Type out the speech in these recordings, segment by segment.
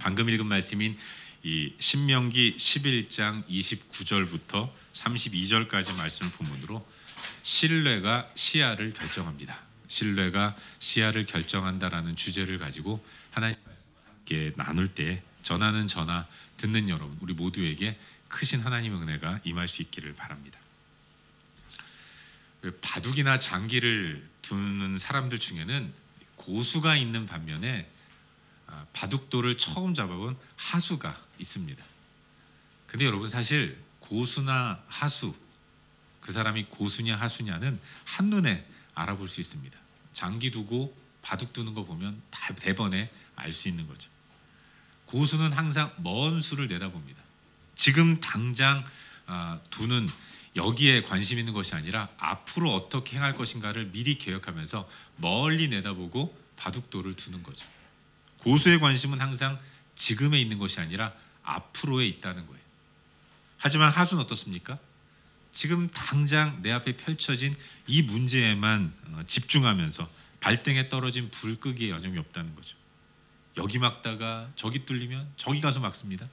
방금 읽은 말씀인 이 신명기 11장 29절부터 32절까지 말씀을 본문으로 신뢰가 시야를 결정합니다. 신뢰가 시야를 결정한다라는 주제를 가지고 하나님 말씀을 함께 나눌 때 전하는 전하 듣는 여러분 우리 모두에게 크신 하나님의 은혜가 임할 수 있기를 바랍니다. 바둑이나 장기를 두는 사람들 중에는 고수가 있는 반면에 바둑돌을 처음 잡아본 하수가 있습니다. 근데 여러분 사실 고수나 하수 그 사람이 고수냐 하수냐는 한눈에 알아볼 수 있습니다. 장기 두고 바둑 두는 거 보면 다 대번에 알 수 있는 거죠. 고수는 항상 먼 수를 내다봅니다. 지금 당장 두는 여기에 관심 있는 것이 아니라 앞으로 어떻게 행할 것인가를 미리 계획하면서 멀리 내다보고 바둑돌을 두는 거죠. 고수의 관심은 항상 지금에 있는 것이 아니라 앞으로에 있다는 거예요. 하지만 하수는 어떻습니까? 지금 당장 내 앞에 펼쳐진 이 문제에만 집중하면서 발등에 떨어진 불 끄기에 여념이 없다는 거죠. 여기 막다가 저기 뚫리면 저기 가서 막습니다.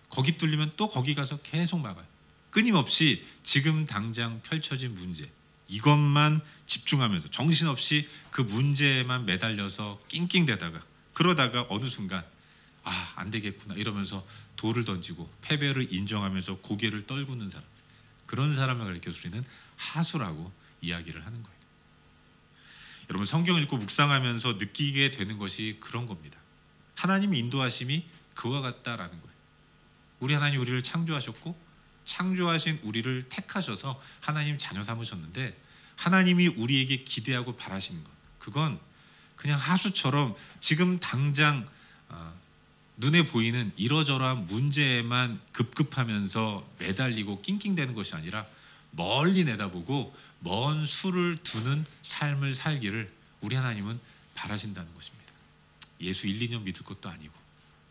거기 뚫리면 또 거기 가서 계속 막아요. 끊임없이 지금 당장 펼쳐진 문제 이것만 집중하면서 정신없이 그 문제에만 매달려서 낑낑대다가 그러다가 어느 순간 안 되겠구나 이러면서 돌을 던지고 패배를 인정하면서 고개를 떨구는 사람, 그런 사람을 가리켜서 우리는 하수라고 이야기를 하는 거예요. 여러분 성경 읽고 묵상하면서 느끼게 되는 것이 그런 겁니다. 하나님의 인도하심이 그와 같다라는 거예요. 우리 하나님 우리를 창조하셨고 창조하신 우리를 택하셔서 하나님 자녀 삼으셨는데 하나님이 우리에게 기대하고 바라시는 것 그건 그냥 하수처럼 지금 당장 눈에 보이는 이러저러한 문제에만 급급하면서 매달리고 낑낑대는 것이 아니라 멀리 내다보고 먼 수를 두는 삶을 살기를 우리 하나님은 바라신다는 것입니다. 예수 1, 2년 믿을 것도 아니고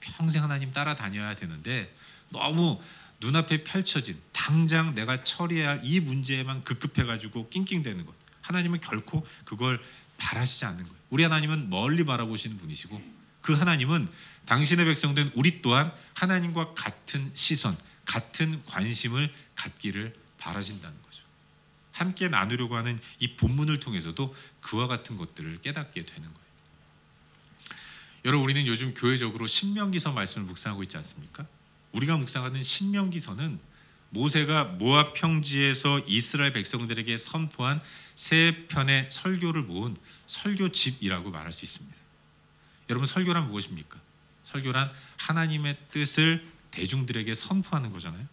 평생 하나님 따라다녀야 되는데 너무 눈앞에 펼쳐진 당장 내가 처리해야 할 이 문제에만 급급해가지고 낑낑대는 것 하나님은 결코 그걸 바라시지 않는 거예요. 우리 하나님은 멀리 바라보시는 분이시고 그 하나님은 당신의 백성된 우리 또한 하나님과 같은 시선, 같은 관심을 갖기를 바라신다는 거죠. 함께 나누려고 하는 이 본문을 통해서도 그와 같은 것들을 깨닫게 되는 거예요. 여러분 우리는 요즘 교회적으로 신명기서 말씀을 묵상하고 있지 않습니까? 우리가 묵상하는 신명기서는 모세가 모압 평지에서 이스라엘 백성들에게 선포한 세 편의 설교를 모은 설교집이라고 말할 수 있습니다. 여러분 설교란 무엇입니까? 설교란 하나님의 뜻을 대중들에게 선포하는 거잖아요.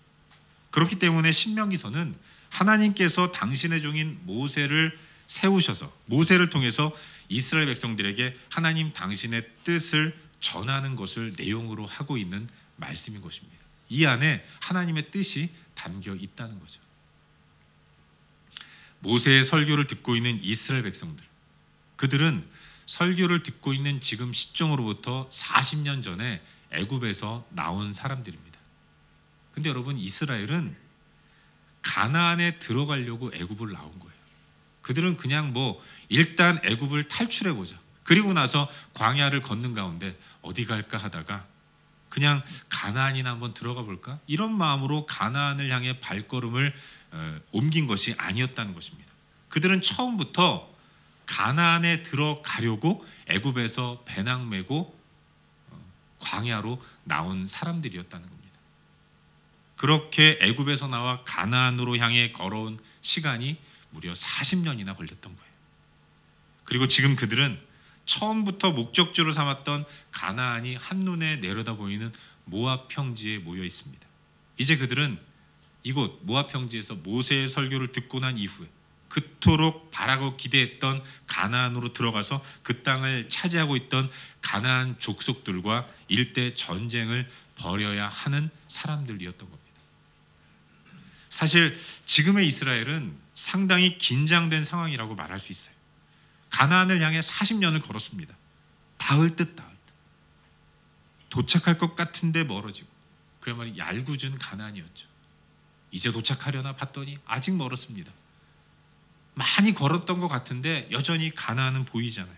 그렇기 때문에 신명기서는 하나님께서 당신의 종인 모세를 세우셔서 모세를 통해서 이스라엘 백성들에게 하나님 당신의 뜻을 전하는 것을 내용으로 하고 있는 말씀인 것입니다. 이 안에 하나님의 뜻이 담겨 있다는 거죠. 모세의 설교를 듣고 있는 이스라엘 백성들, 그들은 설교를 듣고 있는 지금 시점으로부터 40년 전에 애굽에서 나온 사람들입니다. 근데 여러분 이스라엘은 가나안에 들어가려고 애굽을 나온 거예요. 그들은 그냥 일단 애굽을 탈출해 보자. 그리고 나서 광야를 걷는 가운데 어디 갈까 하다가 그냥 가나안이나 한번 들어가 볼까? 이런 마음으로 가나안을 향해 발걸음을 옮긴 것이 아니었다는 것입니다. 그들은 처음부터 가나안에 들어가려고 애굽에서 배낭 메고 광야로 나온 사람들이었다는 겁니다. 그렇게 애굽에서 나와 가나안으로 향해 걸어온 시간이 무려 40년이나 걸렸던 거예요. 그리고 지금 그들은 처음부터 목적지로 삼았던 가나안이 한눈에 내려다 보이는 모압 평지에 모여 있습니다. 이제 그들은 이곳 모압 평지에서 모세의 설교를 듣고 난 이후에 그토록 바라고 기대했던 가나안으로 들어가서 그 땅을 차지하고 있던 가나안 족속들과 일대 전쟁을 벌여야 하는 사람들이었던 겁니다. 사실 지금의 이스라엘은 상당히 긴장된 상황이라고 말할 수 있어요. 가나안을 향해 40년을 걸었습니다. 닿을 듯 도착할 것 같은데 멀어지고 그야말로 얄궂은 가나안이었죠. 이제 도착하려나 봤더니 아직 멀었습니다. 많이 걸었던 것 같은데 여전히 가나안은 보이잖아요.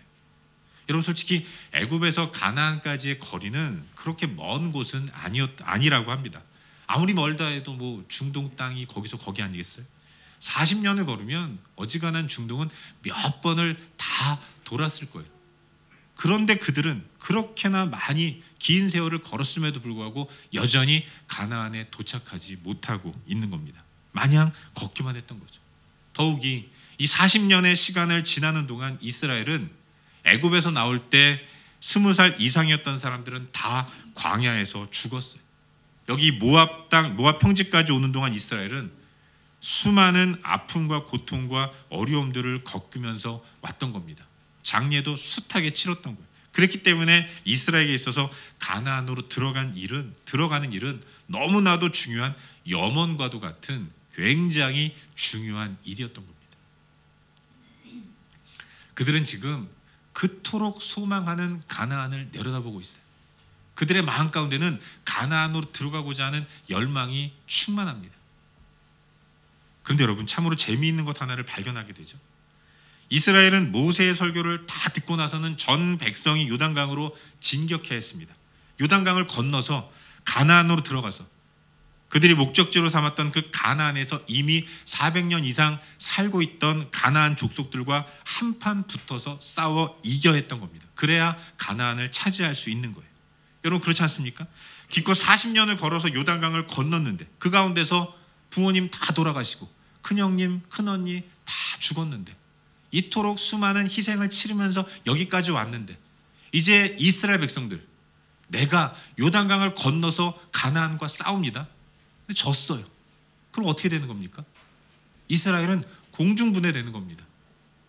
여러분 솔직히 애굽에서 가나안까지의 거리는 그렇게 먼 곳은 아니라고 합니다. 아무리 멀다 해도 뭐 중동 땅이 거기서 거기 아니겠어요? 40년을 걸으면 어지간한 중동은 몇 번을 다 돌았을 거예요. 그런데 그들은 그렇게나 많이 긴 세월을 걸었음에도 불구하고 여전히 가나안에 도착하지 못하고 있는 겁니다. 마냥 걷기만 했던 거죠. 더욱이 이 40년의 시간을 지나는 동안 이스라엘은 애굽에서 나올 때 20살 이상이었던 사람들은 다 광야에서 죽었어요. 여기 모압 평지까지 오는 동안 이스라엘은 수많은 아픔과 고통과 어려움들을 겪으면서 왔던 겁니다. 장례도 숱하게 치렀던 거예요. 그렇기 때문에 이스라엘에 있어서 가나안으로 들어가는 일은 너무나도 중요한 염원과도 같은 굉장히 중요한 일이었던 겁니다. 그들은 지금 그토록 소망하는 가나안을 내려다보고 있어요. 그들의 마음 가운데는 가나안으로 들어가고자 하는 열망이 충만합니다. 그런데 여러분 참으로 재미있는 것 하나를 발견하게 되죠. 이스라엘은 모세의 설교를 다 듣고 나서는 전 백성이 요단강으로 진격해야 했습니다. 요단강을 건너서 가나안으로 들어가서 그들이 목적지로 삼았던 그 가나안에서 이미 400년 이상 살고 있던 가나안 족속들과 한판 붙어서 싸워 이겨야 했던 겁니다. 그래야 가나안을 차지할 수 있는 거예요. 여러분 그렇지 않습니까? 기껏 40년을 걸어서 요단강을 건넜는데 그 가운데서 부모님 다 돌아가시고 큰형님, 큰언니 다 죽었는데 이토록 수많은 희생을 치르면서 여기까지 왔는데 이제 이스라엘 백성들 내가 요단강을 건너서 가나안과 싸웁니다. 근데 졌어요. 그럼 어떻게 되는 겁니까? 이스라엘은 공중분해되는 겁니다.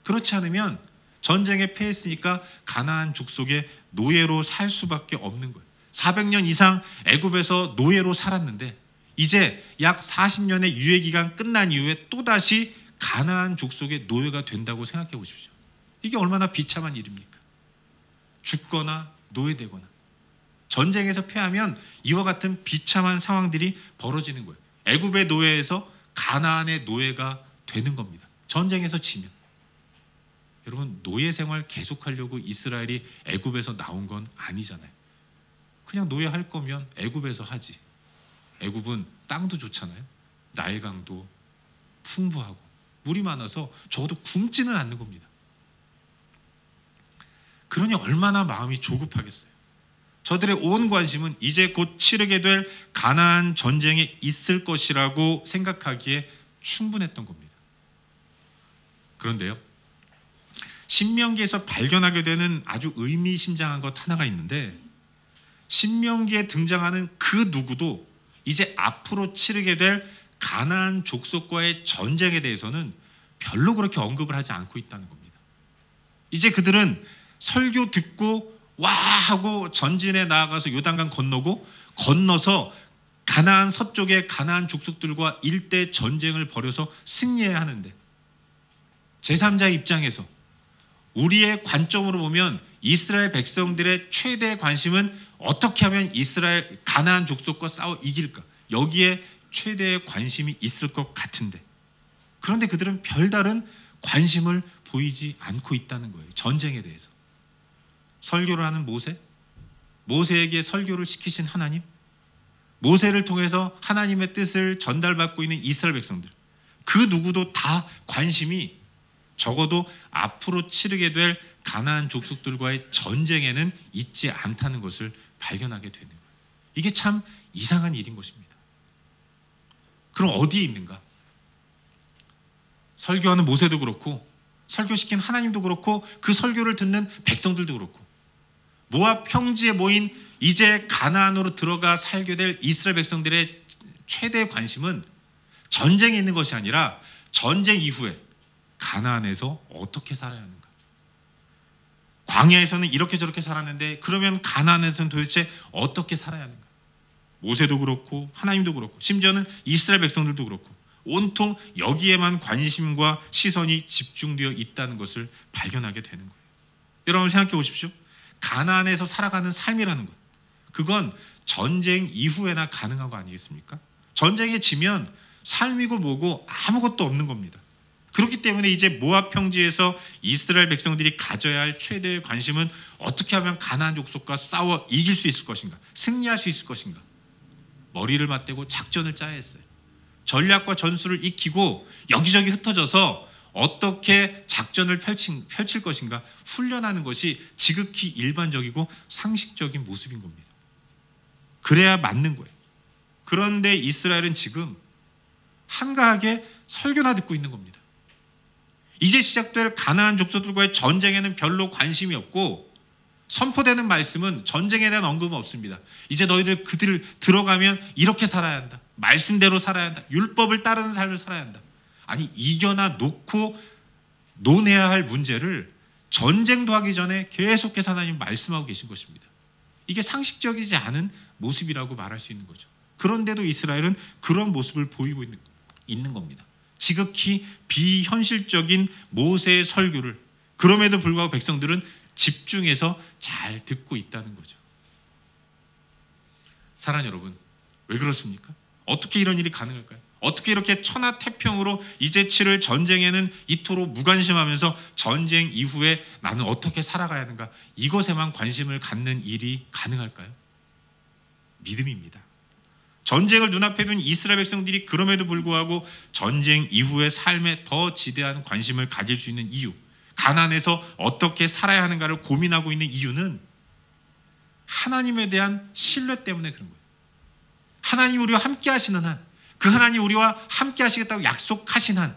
그렇지 않으면 전쟁에 패했으니까 가나안 족속의 노예로 살 수밖에 없는 거예요. 400년 이상 애굽에서 노예로 살았는데 이제 약 40년의 유예기간 끝난 이후에 또다시 가나안 족속의 노예가 된다고 생각해 보십시오. 이게 얼마나 비참한 일입니까? 죽거나 노예되거나 전쟁에서 패하면 이와 같은 비참한 상황들이 벌어지는 거예요. 애굽의 노예에서 가나안의 노예가 되는 겁니다. 전쟁에서 지면. 여러분 노예 생활 계속하려고 이스라엘이 애굽에서 나온 건 아니잖아요. 그냥 노예할 거면 애굽에서 하지. 애굽은 땅도 좋잖아요. 나일강도 풍부하고 물이 많아서 적어도 굶지는 않는 겁니다. 그러니 얼마나 마음이 조급하겠어요. 저들의 온 관심은 이제 곧 치르게 될 가나안 전쟁에 있을 것이라고 생각하기에 충분했던 겁니다. 그런데요, 신명기에서 발견하게 되는 아주 의미심장한 것 하나가 있는데 신명기에 등장하는 그 누구도 이제 앞으로 치르게 될 가나안 족속과의 전쟁에 대해서는 별로 그렇게 언급을 하지 않고 있다는 겁니다. 이제 그들은 설교 듣고 와 하고 전진에 나아가서 요단강 건너서 가나안 서쪽의 가나안 족속들과 일대 전쟁을 벌여서 승리해야 하는데 제3자의 입장에서 우리의 관점으로 보면 이스라엘 백성들의 최대 관심은 어떻게 하면 이스라엘 가나안 족속과 싸워 이길까? 여기에 최대의 관심이 있을 것 같은데 그런데 그들은 별다른 관심을 보이지 않고 있다는 거예요. 전쟁에 대해서. 설교를 하는 모세에게 설교를 시키신 하나님, 모세를 통해서 하나님의 뜻을 전달받고 있는 이스라엘 백성들, 그 누구도 다 관심이 적어도 앞으로 치르게 될 가나안 족속들과의 전쟁에는 있지 않다는 것을 발견하게 되는 거예요. 이게 참 이상한 일인 것입니다. 그럼 어디에 있는가? 설교하는 모세도 그렇고 설교시킨 하나님도 그렇고 그 설교를 듣는 백성들도 그렇고 모압 평지에 모인 이제 가나안으로 들어가 살게 될 이스라엘 백성들의 최대 관심은 전쟁에 있는 것이 아니라 전쟁 이후에 가나안에서 어떻게 살아야 하는가? 광야에서는 이렇게 저렇게 살았는데 그러면 가나안에서는 도대체 어떻게 살아야 하는가? 모세도 그렇고 하나님도 그렇고 심지어는 이스라엘 백성들도 그렇고 온통 여기에만 관심과 시선이 집중되어 있다는 것을 발견하게 되는 거예요. 여러분 생각해 보십시오. 가나안에서 살아가는 삶이라는 것, 그건 전쟁 이후에나 가능한 거 아니겠습니까? 전쟁에 지면 삶이고 뭐고 아무것도 없는 겁니다. 그렇기 때문에 이제 모압 평지에서 이스라엘 백성들이 가져야 할 최대의 관심은 어떻게 하면 가나안 족속과 싸워 이길 수 있을 것인가, 승리할 수 있을 것인가. 머리를 맞대고 작전을 짜야 했어요. 전략과 전술을 익히고 여기저기 흩어져서 어떻게 작전을 펼칠 것인가 훈련하는 것이 지극히 일반적이고 상식적인 모습인 겁니다. 그래야 맞는 거예요. 그런데 이스라엘은 지금 한가하게 설교나 듣고 있는 겁니다. 이제 시작될 가나안 족속들과의 전쟁에는 별로 관심이 없고 선포되는 말씀은 전쟁에 대한 언급은 없습니다. 이제 너희들 그들을 들어가면 이렇게 살아야 한다. 말씀대로 살아야 한다. 율법을 따르는 삶을 살아야 한다. 아니, 이겨나 놓고 논해야 할 문제를 전쟁도 하기 전에 계속해서 하나님 말씀하고 계신 것입니다. 이게 상식적이지 않은 모습이라고 말할 수 있는 거죠. 그런데도 이스라엘은 그런 모습을 보이고 있는 겁니다. 지극히 비현실적인 모세의 설교를, 그럼에도 불구하고 백성들은 집중해서 잘 듣고 있다는 거죠. 사랑하는 여러분, 왜 그렇습니까? 어떻게 이런 일이 가능할까요? 어떻게 이렇게 천하태평으로 이제 치를 전쟁에는 이토록 무관심하면서 전쟁 이후에 나는 어떻게 살아가야 하는가, 이것에만 관심을 갖는 일이 가능할까요? 믿음입니다. 전쟁을 눈앞에 둔 이스라엘 백성들이 그럼에도 불구하고 전쟁 이후의 삶에 더 지대한 관심을 가질 수 있는 이유, 가나안에서 어떻게 살아야 하는가를 고민하고 있는 이유는 하나님에 대한 신뢰 때문에 그런 거예요. 하나님이 우리와 함께 하시는 한, 그 하나님이 우리와 함께 하시겠다고 약속하신 한,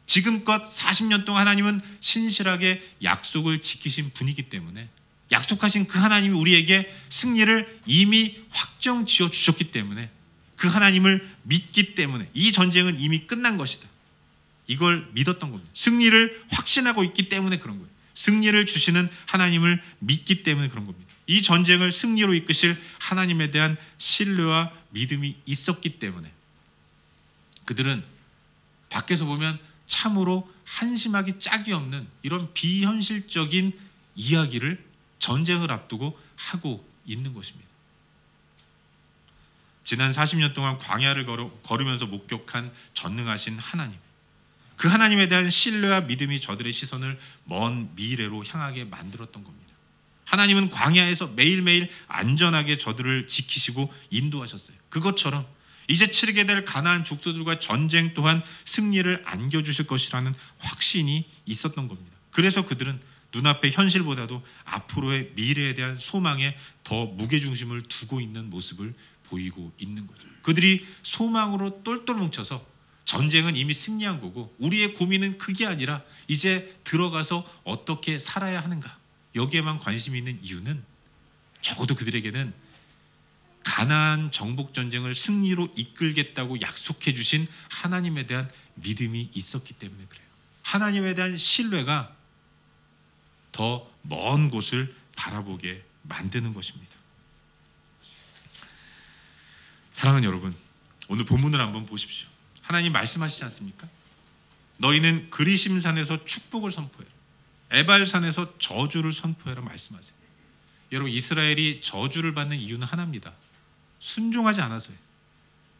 지금껏 40년 동안 하나님은 신실하게 약속을 지키신 분이기 때문에, 약속하신 그 하나님이 우리에게 승리를 이미 확정 지어 주셨기 때문에, 그 하나님을 믿기 때문에 이 전쟁은 이미 끝난 것이다. 이걸 믿었던 겁니다. 승리를 확신하고 있기 때문에 그런 거예요. 승리를 주시는 하나님을 믿기 때문에 그런 겁니다. 이 전쟁을 승리로 이끄실 하나님에 대한 신뢰와 믿음이 있었기 때문에 그들은 밖에서 보면 참으로 한심하기 짝이 없는 이런 비현실적인 이야기를 전쟁을 앞두고 하고 있는 것입니다. 지난 40년 동안 광야를 걸으면서 목격한 전능하신 하나님, 그 하나님에 대한 신뢰와 믿음이 저들의 시선을 먼 미래로 향하게 만들었던 겁니다. 하나님은 광야에서 매일매일 안전하게 저들을 지키시고 인도하셨어요. 그것처럼 이제 치르게 될 가나안 족속들과 전쟁 또한 승리를 안겨주실 것이라는 확신이 있었던 겁니다. 그래서 그들은 눈앞의 현실보다도 앞으로의 미래에 대한 소망에 더 무게중심을 두고 있는 모습을 보이고 있는 거죠. 그들이 소망으로 똘똘 뭉쳐서 전쟁은 이미 승리한 거고 우리의 고민은 그게 아니라 이제 들어가서 어떻게 살아야 하는가, 여기에만 관심이 있는 이유는 적어도 그들에게는 가나안 정복 전쟁을 승리로 이끌겠다고 약속해 주신 하나님에 대한 믿음이 있었기 때문에 그래요. 하나님에 대한 신뢰가 더 먼 곳을 바라보게 만드는 것입니다. 사랑하는 여러분, 오늘 본문을 한번 보십시오. 하나님 말씀하시지 않습니까? 너희는 그리심산에서 축복을 선포해라, 에발산에서 저주를 선포해라 말씀하세요. 여러분, 이스라엘이 저주를 받는 이유는 하나입니다. 순종하지 않아서요.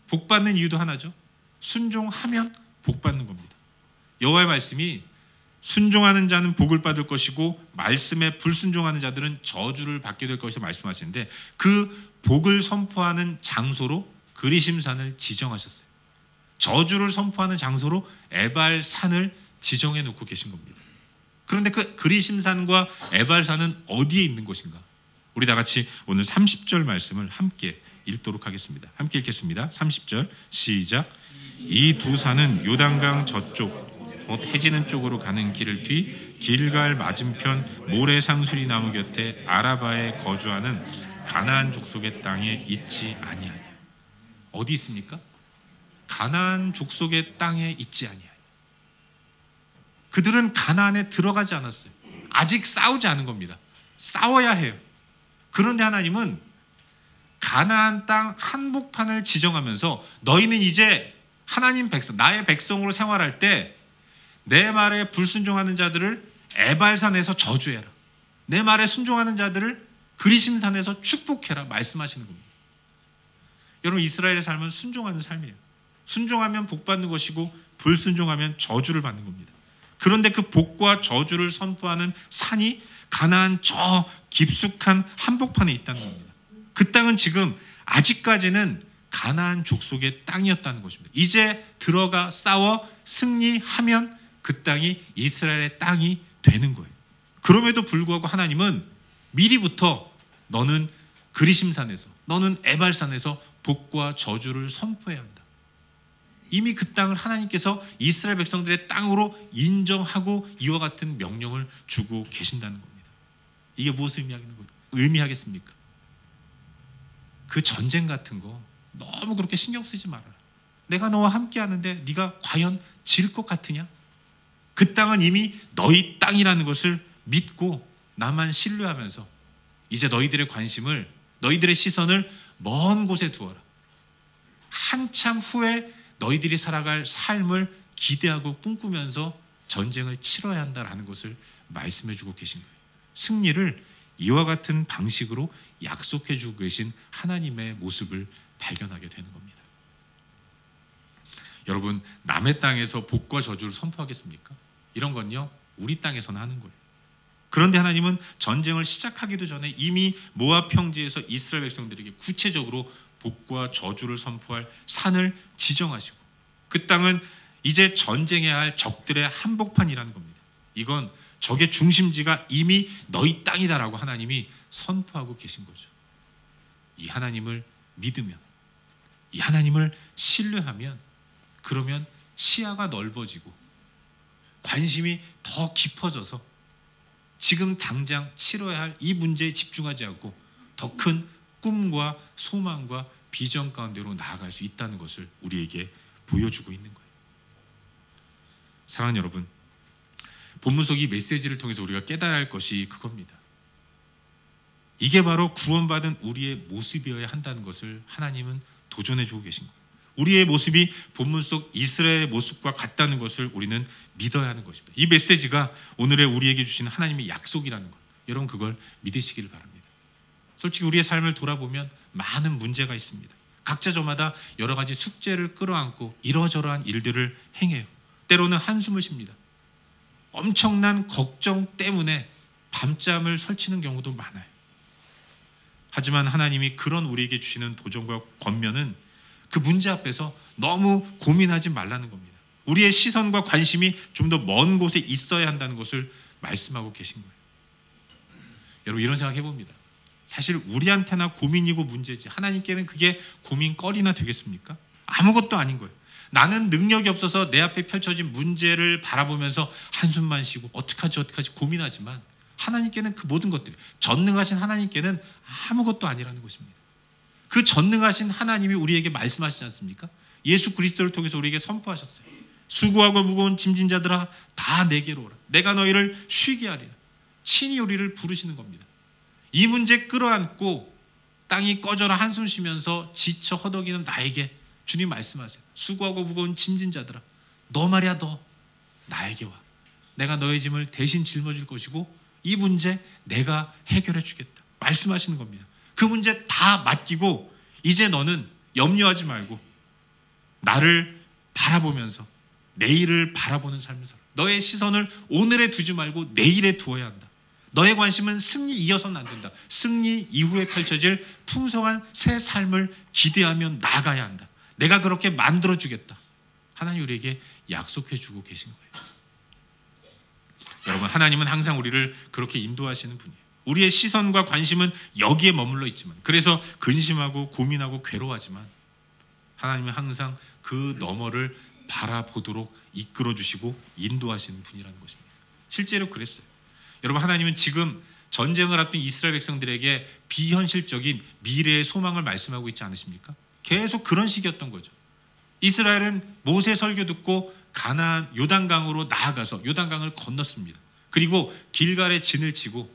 복 받는 이유도 하나죠. 순종하면 복 받는 겁니다. 여호와의 말씀이 순종하는 자는 복을 받을 것이고 말씀에 불순종하는 자들은 저주를 받게 될 것이라고 말씀하시는데, 그 복을 선포하는 장소로 그리심산을 지정하셨어요. 저주를 선포하는 장소로 에발산을 지정해 놓고 계신 겁니다. 그런데 그 그리심산과 에발산은 어디에 있는 곳인가? 우리 다 같이 오늘 30절 말씀을 함께 읽도록 하겠습니다. 함께 읽겠습니다. 30절 시작. 이 두 산은 요단강 저쪽 곧 해지는 쪽으로 가는 길을 뒤 길갈 맞은편 모래 상수리 나무 곁에 아라바에 거주하는 가나안 족속의 땅에 있지 아니하냐. 어디 있습니까? 가나안 족속의 땅에 있지 아니하냐. 그들은 가나안에 들어가지 않았어요. 아직 싸우지 않은 겁니다. 싸워야 해요. 그런데 하나님은 가나안 땅 한복판을 지정하면서 너희는 이제 하나님 백성, 나의 백성으로 생활할 때 내 말에 불순종하는 자들을 에발산에서 저주해라, 내 말에 순종하는 자들을 그리심산에서 축복해라 말씀하시는 겁니다. 여러분, 이스라엘의 삶은 순종하는 삶이에요. 순종하면 복 받는 것이고 불순종하면 저주를 받는 겁니다. 그런데 그 복과 저주를 선포하는 산이 가나안 저 깊숙한 한복판에 있다는 겁니다. 그 땅은 지금 아직까지는 가나안 족속의 땅이었다는 것입니다. 이제 들어가 싸워 승리하면 그 땅이 이스라엘의 땅이 되는 거예요. 그럼에도 불구하고 하나님은 미리부터 너는 그리심산에서, 너는 에발산에서 복과 저주를 선포해야 한다. 이미 그 땅을 하나님께서 이스라엘 백성들의 땅으로 인정하고 이와 같은 명령을 주고 계신다는 겁니다. 이게 무엇을 의미하겠습니까? 그 전쟁 같은 거 너무 그렇게 신경 쓰지 말아라. 내가 너와 함께 하는데 네가 과연 질 것 같으냐? 그 땅은 이미 너희 땅이라는 것을 믿고 나만 신뢰하면서 이제 너희들의 관심을, 너희들의 시선을 먼 곳에 두어라. 한참 후에 너희들이 살아갈 삶을 기대하고 꿈꾸면서 전쟁을 치러야 한다라는 것을 말씀해 주고 계신 거예요. 승리를 이와 같은 방식으로 약속해 주고 계신 하나님의 모습을 발견하게 되는 겁니다. 여러분, 남의 땅에서 복과 저주를 선포하겠습니까? 이런 건요, 우리 땅에서는 하는 거예요. 그런데 하나님은 전쟁을 시작하기도 전에 이미 모압 평지에서 이스라엘 백성들에게 구체적으로 복과 저주를 선포할 산을 지정하시고, 그 땅은 이제 전쟁해야 할 적들의 한복판이라는 겁니다. 이건 적의 중심지가 이미 너희 땅이다라고 하나님이 선포하고 계신 거죠. 이 하나님을 믿으면, 이 하나님을 신뢰하면, 그러면 시야가 넓어지고 관심이 더 깊어져서 지금 당장 치러야 할 이 문제에 집중하지 않고 더 큰 꿈과 소망과 비전 가운데로 나아갈 수 있다는 것을 우리에게 보여주고 있는 거예요. 사랑하는 여러분, 본문 속 이 메시지를 통해서 우리가 깨달아야 할 것이 그겁니다. 이게 바로 구원받은 우리의 모습이어야 한다는 것을 하나님은 도전해 주고 계신 거예요. 우리의 모습이 본문 속 이스라엘의 모습과 같다는 것을 우리는 믿어야 하는 것입니다. 이 메시지가 오늘의 우리에게 주신 하나님의 약속이라는 것, 여러분 그걸 믿으시길 바랍니다. 솔직히 우리의 삶을 돌아보면 많은 문제가 있습니다. 각자 저마다 여러 가지 숙제를 끌어안고 이러저러한 일들을 행해요. 때로는 한숨을 쉽니다. 엄청난 걱정 때문에 밤잠을 설치는 경우도 많아요. 하지만 하나님이 그런 우리에게 주시는 도전과 권면은 그 문제 앞에서 너무 고민하지 말라는 겁니다. 우리의 시선과 관심이 좀 더 먼 곳에 있어야 한다는 것을 말씀하고 계신 거예요. 여러분, 이런 생각 해봅니다. 사실 우리한테나 고민이고 문제지 하나님께는 그게 고민거리나 되겠습니까? 아무것도 아닌 거예요. 나는 능력이 없어서 내 앞에 펼쳐진 문제를 바라보면서 한숨만 쉬고 어떡하지 고민하지만 하나님께는 그 모든 것들이, 전능하신 하나님께는 아무것도 아니라는 것입니다. 그 전능하신 하나님이 우리에게 말씀하시지 않습니까? 예수 그리스도를 통해서 우리에게 선포하셨어요. 수고하고 무거운 짐진 자들아 다 내게로 오라. 내가 너희를 쉬게 하리라. 친히 우리를 부르시는 겁니다. 이 문제 끌어안고 땅이 꺼져라 한숨 쉬면서 지쳐 허덕이는 나에게 주님 말씀하세요. 수고하고 무거운 짐진 자들아, 너 말이야, 너 나에게 와. 내가 너의 짐을 대신 짊어질 것이고 이 문제 내가 해결해 주겠다 말씀하시는 겁니다. 그 문제 다 맡기고 이제 너는 염려하지 말고 나를 바라보면서 내일을 바라보는 삶을 살아. 너의 시선을 오늘에 두지 말고 내일에 두어야 한다. 너의 관심은 승리 이어서는 안 된다. 승리 이후에 펼쳐질 풍성한 새 삶을 기대하며 나아가야 한다. 내가 그렇게 만들어주겠다. 하나님 우리에게 약속해 주고 계신 거예요. 여러분, 하나님은 항상 우리를 그렇게 인도하시는 분이에요. 우리의 시선과 관심은 여기에 머물러 있지만, 그래서 근심하고 고민하고 괴로워하지만 하나님은 항상 그 너머를 바라보도록 이끌어 주시고 인도하시는 분이라는 것입니다. 실제로 그랬어요. 여러분, 하나님은 지금 전쟁을 앞둔 이스라엘 백성들에게 비현실적인 미래의 소망을 말씀하고 있지 않으십니까? 계속 그런 식이었던 거죠. 이스라엘은 모세 설교 듣고 가나안 요단강으로 나아가서 요단강을 건넜습니다. 그리고 길갈에 진을 치고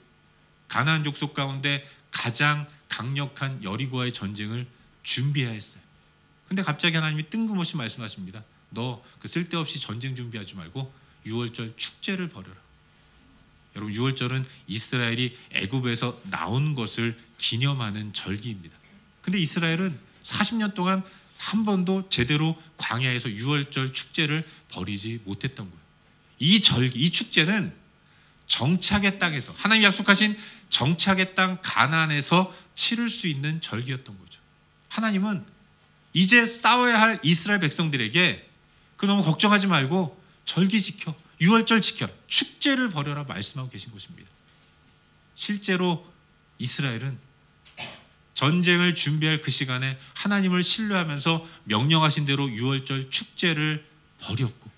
가나안 족속 가운데 가장 강력한 여리고와의 전쟁을 준비해야 했어요. 근데 갑자기 하나님이 뜬금없이 말씀하십니다. 너 그 쓸데없이 전쟁 준비하지 말고 유월절 축제를 벌여라. 여러분, 유월절은 이스라엘이 애굽에서 나온 것을 기념하는 절기입니다. 근데 이스라엘은 40년 동안 한 번도 제대로 광야에서 유월절 축제를 벌이지 못했던 거예요. 이 절기, 이 축제는 정착의 땅에서, 하나님 약속하신 정착의 땅 가나안에서 치를 수 있는 절기였던 거죠. 하나님은 이제 싸워야 할 이스라엘 백성들에게 그 너무 걱정하지 말고 절기 지켜, 유월절 지켜라, 축제를 벌여라 말씀하고 계신 것입니다. 실제로 이스라엘은 전쟁을 준비할 그 시간에 하나님을 신뢰하면서 명령하신 대로 유월절 축제를 벌였고,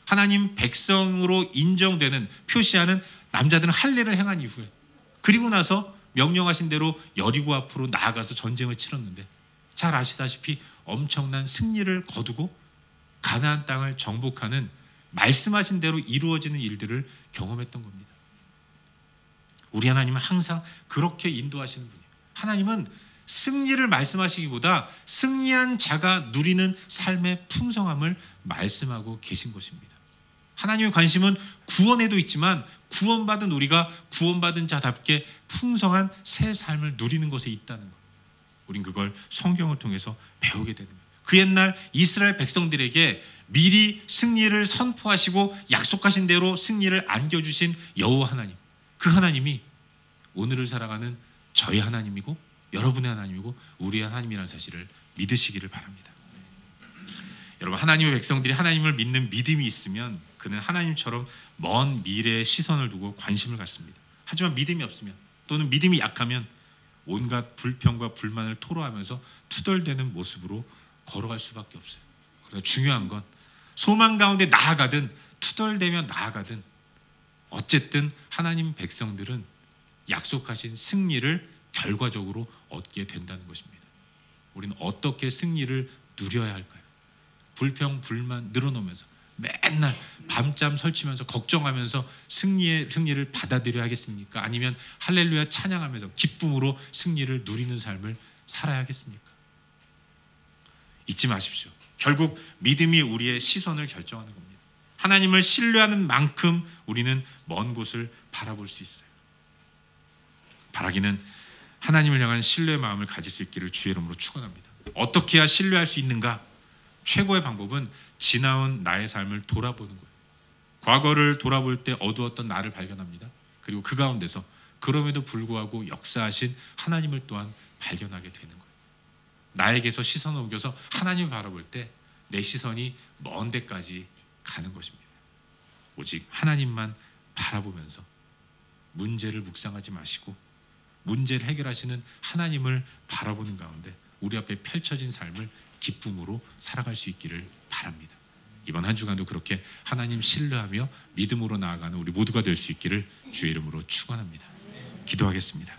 하나님 백성으로 인정되는, 표시하는 남자들은 할례를 행한 이후에, 그리고 나서 명령하신 대로 여리고 앞으로 나아가서 전쟁을 치렀는데, 잘 아시다시피 엄청난 승리를 거두고 가나안 땅을 정복하는, 말씀하신 대로 이루어지는 일들을 경험했던 겁니다. 우리 하나님은 항상 그렇게 인도하시는 분이에요. 하나님은 승리를 말씀하시기보다 승리한 자가 누리는 삶의 풍성함을 말씀하고 계신 것입니다. 하나님의 관심은 구원에도 있지만 구원받은 우리가 구원받은 자답게 풍성한 새 삶을 누리는 것에 있다는 것, 우린 그걸 성경을 통해서 배우게 되는 거예요. 그 옛날 이스라엘 백성들에게 미리 승리를 선포하시고 약속하신 대로 승리를 안겨주신 여호와 하나님, 그 하나님이 오늘을 살아가는 저희 하나님이고 여러분의 하나님이고 우리의 하나님이라는 사실을 믿으시기를 바랍니다. 여러분, 하나님의 백성들이 하나님을 믿는 믿음이 있으면 그는 하나님처럼 먼 미래에 시선을 두고 관심을 갖습니다. 하지만 믿음이 없으면, 또는 믿음이 약하면 온갖 불평과 불만을 토로하면서 투덜대는 모습으로 걸어갈 수밖에 없어요. 그래서 중요한 건 소망 가운데 나아가든 투덜대며 나아가든 어쨌든 하나님 백성들은 약속하신 승리를 결과적으로 얻게 된다는 것입니다. 우리는 어떻게 승리를 누려야 할까요? 불평, 불만 늘어놓으면서 맨날 밤잠 설치면서 걱정하면서 승리를 받아들여야 하겠습니까? 아니면 할렐루야 찬양하면서 기쁨으로 승리를 누리는 삶을 살아야 하겠습니까? 잊지 마십시오. 결국 믿음이 우리의 시선을 결정하는 겁니다. 하나님을 신뢰하는 만큼 우리는 먼 곳을 바라볼 수 있어요. 바라기는 하나님을 향한 신뢰의 마음을 가질 수 있기를 주의 이름으로 축원합니다. 어떻게 해야 신뢰할 수 있는가? 최고의 방법은 지나온 나의 삶을 돌아보는 거예요. 과거를 돌아볼 때 어두웠던 나를 발견합니다. 그리고 그 가운데서 그럼에도 불구하고 역사하신 하나님을 또한 발견하게 되는 거예요. 나에게서 시선을 옮겨서 하나님을 바라볼 때 내 시선이 먼 데까지 가는 것입니다. 오직 하나님만 바라보면서 문제를 묵상하지 마시고 문제를 해결하시는 하나님을 바라보는 가운데 우리 앞에 펼쳐진 삶을 기쁨으로 살아갈 수 있기를 바랍니다. 이번 한 주간도 그렇게 하나님 신뢰하며 믿음으로 나아가는 우리 모두가 될 수 있기를 주의 이름으로 축원합니다. 기도하겠습니다.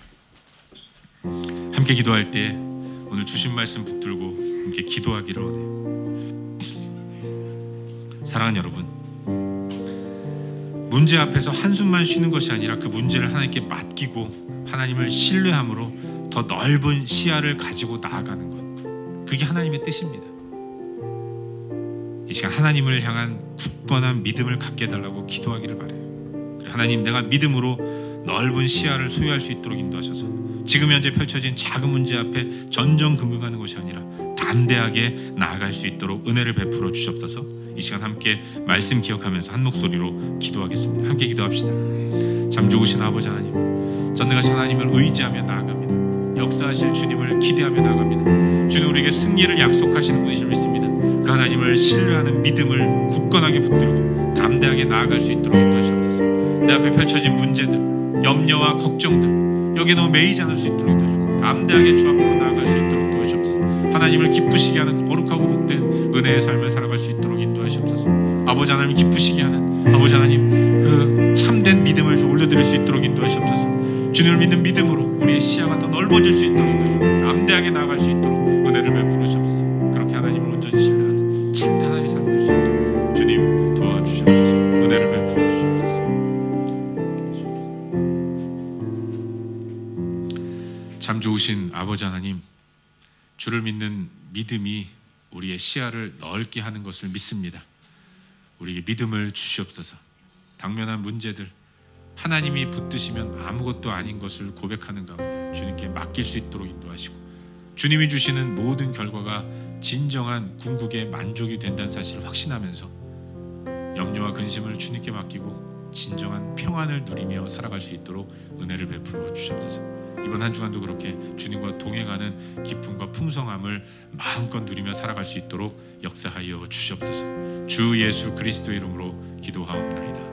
함께 기도할 때 오늘 주신 말씀 붙들고 함께 기도하기를 원해요. 사랑하는 여러분, 문제 앞에서 한숨만 쉬는 것이 아니라 그 문제를 하나님께 맡기고 하나님을 신뢰함으로 더 넓은 시야를 가지고 나아가는 것, 그게 하나님의 뜻입니다. 이 시간 하나님을 향한 굳건한 믿음을 갖게 해달라고 기도하기를 바라요. 하나님, 내가 믿음으로 넓은 시야를 소유할 수 있도록 인도하셔서 지금 현재 펼쳐진 작은 문제 앞에 전전긍긍하는 것이 아니라 담대하게 나아갈 수 있도록 은혜를 베풀어 주시옵소서. 이 시간 함께 말씀 기억하면서 한 목소리로 기도하겠습니다. 함께 기도합시다. 참 좋으신 아버지 하나님, 전능하신 하나님을 의지하며 나아갑니다. 역사하실 주님을 기대하며 나아갑니다. 주님, 우리에게 승리를 약속하시는 분이실 믿습니다. 그 하나님을 신뢰하는 믿음을 굳건하게 붙들고 담대하게 나아갈 수 있도록 인도하시옵소서. 내 앞에 펼쳐진 문제들, 염려와 걱정들, 여기에 너무 매이지 않을 수 있도록 인도하시고 담대하게 주 앞으로 나아갈 수 있도록 도와주옵소서. 하나님을 기쁘시게 하는 거룩하고 복된 은혜의 삶을 살아갈 수 있도록 인도하시옵소서. 아버지 하나님, 기쁘시게 하는 아버지 하나님, 그 참된 믿음을 올려드릴 수 있도록 인도하시옵소서. 주님을 믿는 믿음으로 우리의 시야가 더 넓어질 수 있도록 인도하시옵소서. 담대하게 나아갈 수 있도록 은혜를 베풀어 주옵소서. 그렇게 하나님을 온전히 신뢰하는 참된 하나님의 삶을 살 수 있도록 주님 도와주시옵소서. 은혜를 베풀어 주시옵소서. 참 좋으신 아버지 하나님, 주를 믿는 믿음이 우리의 시야를 넓게 하는 것을 믿습니다. 우리에게 믿음을 주시옵소서. 당면한 문제들, 하나님이 붙드시면 아무것도 아닌 것을 고백하는 가운데 주님께 맡길 수 있도록 인도하시고, 주님이 주시는 모든 결과가 진정한 궁극의 만족이 된다는 사실을 확신하면서 염려와 근심을 주님께 맡기고 진정한 평안을 누리며 살아갈 수 있도록 은혜를 베풀어 주시옵소서. 이번 한 주간도 그렇게 주님과 동행하는 기쁨과 풍성함을 마음껏 누리며 살아갈 수 있도록 역사하여 주시옵소서. 주 예수 그리스도의 이름으로 기도하옵나이다.